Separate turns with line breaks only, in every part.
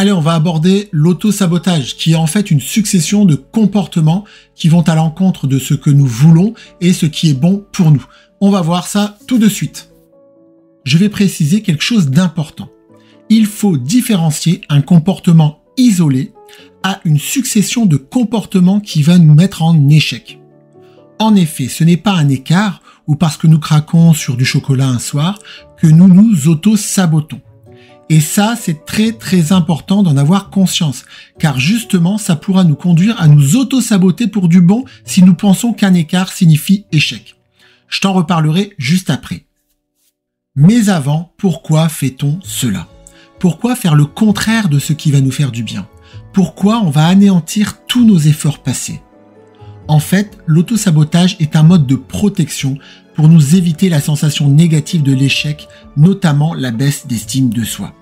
Allez, on va aborder l'auto-sabotage, qui est en fait une succession de comportements qui vont à l'encontre de ce que nous voulons et ce qui est bon pour nous. On va voir ça tout de suite. Je vais préciser quelque chose d'important. Il faut différencier un comportement isolé à une succession de comportements qui va nous mettre en échec. En effet, ce n'est pas un écart ou parce que nous craquons sur du chocolat un soir que nous nous auto-sabotons. Et ça, c'est très important d'en avoir conscience, car justement, ça pourra nous conduire à nous auto-saboter pour du bon si nous pensons qu'un écart signifie échec. Je t'en reparlerai juste après. Mais avant, pourquoi fait-on cela? Pourquoi faire le contraire de ce qui va nous faire du bien? Pourquoi on va anéantir tous nos efforts passés? En fait, l'auto-sabotage est un mode de protection pour nous éviter la sensation négative de l'échec, notamment la baisse d'estime de soi.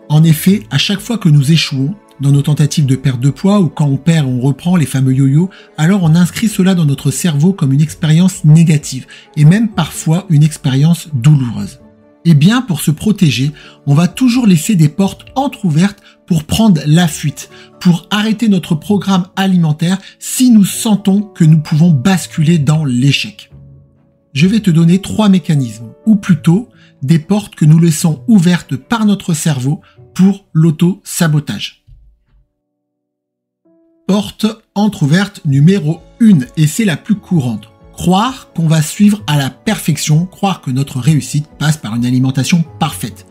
En effet, à chaque fois que nous échouons, dans nos tentatives de perte de poids ou quand on perd et on reprend les fameux yo-yo, alors on inscrit cela dans notre cerveau comme une expérience négative et même parfois une expérience douloureuse. Et bien pour se protéger, on va toujours laisser des portes entr'ouvertes pour prendre la fuite, pour arrêter notre programme alimentaire si nous sentons que nous pouvons basculer dans l'échec. Je vais te donner 3 mécanismes, ou plutôt des portes que nous laissons ouvertes par notre cerveau pour l'auto-sabotage. Porte entrouverte numéro 1, et c'est la plus courante. Croire qu'on va suivre à la perfection, croire que notre réussite passe par une alimentation parfaite.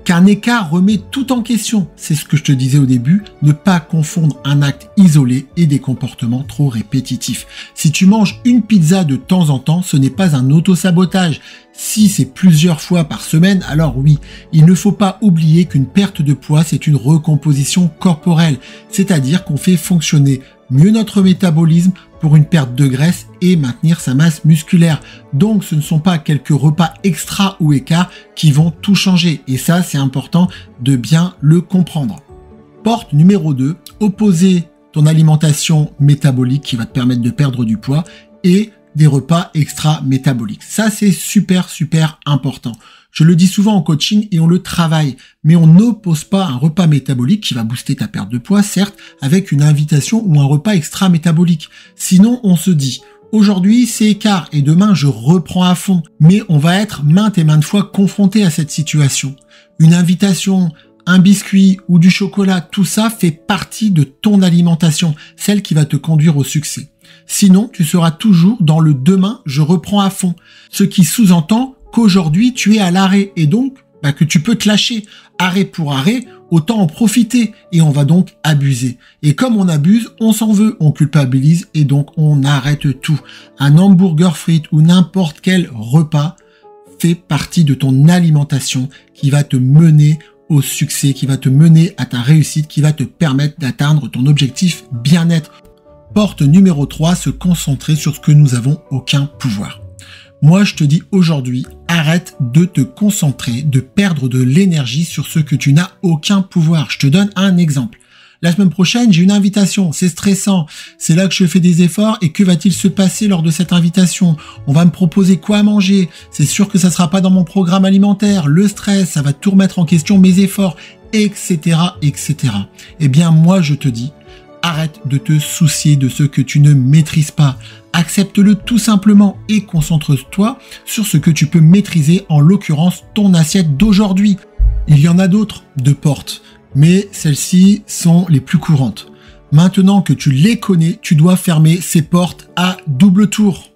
Qu'un écart remet tout en question, c'est ce que je te disais au début, ne pas confondre un acte isolé et des comportements trop répétitifs. Si tu manges une pizza de temps en temps, ce n'est pas un auto-sabotage. Si c'est plusieurs fois par semaine, alors oui, il ne faut pas oublier qu'une perte de poids, c'est une recomposition corporelle, c'est-à-dire qu'on fait fonctionner mieux notre métabolisme pour une perte de graisse et maintenir sa masse musculaire. Donc ce ne sont pas quelques repas extra ou écarts qui vont tout changer. Et ça, c'est important de bien le comprendre. Porte numéro 2, opposer ton alimentation métabolique qui va te permettre de perdre du poids et des repas extra métaboliques. Ça, c'est super important. Je le dis souvent en coaching et on le travaille, mais on n'oppose pas un repas métabolique qui va booster ta perte de poids, certes, avec une invitation ou un repas extra métabolique. Sinon, on se dit, aujourd'hui, c'est écart et demain, je reprends à fond. Mais on va être maintes et maintes fois confronté à cette situation. Une invitation, un biscuit ou du chocolat, tout ça fait partie de ton alimentation, celle qui va te conduire au succès. Sinon, tu seras toujours dans le demain, je reprends à fond. Ce qui sous-entend qu'aujourd'hui, tu es à l'arrêt et donc que tu peux te lâcher. Arrêt pour arrêt, autant en profiter et on va donc abuser. Et comme on abuse, on s'en veut, on culpabilise et donc on arrête tout. Un hamburger frites ou n'importe quel repas fait partie de ton alimentation qui va te mener au succès, qui va te mener à ta réussite, qui va te permettre d'atteindre ton objectif bien-être. Porte numéro 3, se concentrer sur ce que nous avons aucun pouvoir. Moi, je te dis aujourd'hui, arrête de te concentrer, de perdre de l'énergie sur ce que tu n'as aucun pouvoir. Je te donne un exemple. La semaine prochaine, j'ai une invitation, c'est stressant, c'est là que je fais des efforts et que va-t-il se passer lors de cette invitation? On va me proposer quoi à manger? C'est sûr que ça sera pas dans mon programme alimentaire, le stress, ça va tout remettre en question mes efforts, etc., etc. Eh bien, moi, je te dis, arrête de te soucier de ce que tu ne maîtrises pas. Accepte-le tout simplement et concentre-toi sur ce que tu peux maîtriser, en l'occurrence ton assiette d'aujourd'hui. Il y en a d'autres de portes, mais celles-ci sont les plus courantes. Maintenant que tu les connais, tu dois fermer ces portes à double tour.